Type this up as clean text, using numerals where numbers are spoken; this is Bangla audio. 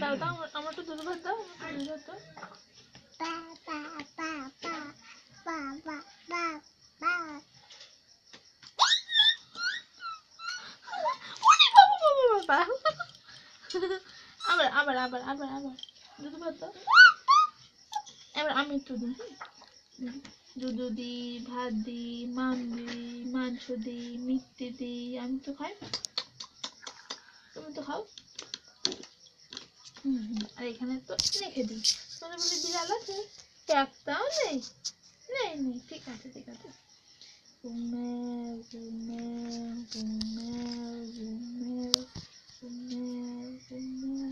দাও দাও আমার একটু দুধ ভাত দাও, আমার দুধ ভাত দাও। আবার আবার আবার আবার আবার দুধ ভাত দাও। এবার আমি একটু দিই, দুধ দিই, ভাত দিই, মাংস দিই, মিষ্টি দিই, আমি তো খাই, তুমি তো খাও। আর এখানে তো রেখে দিই। তোমরা বলি বিড়াল আছে, একটাও নেই, নেই নেই, ঠিক আছে ঠিক আছে। ঘুমেও ঘুমেও ঘুমেও ঘুমেও ঘুমেও ঘুমেও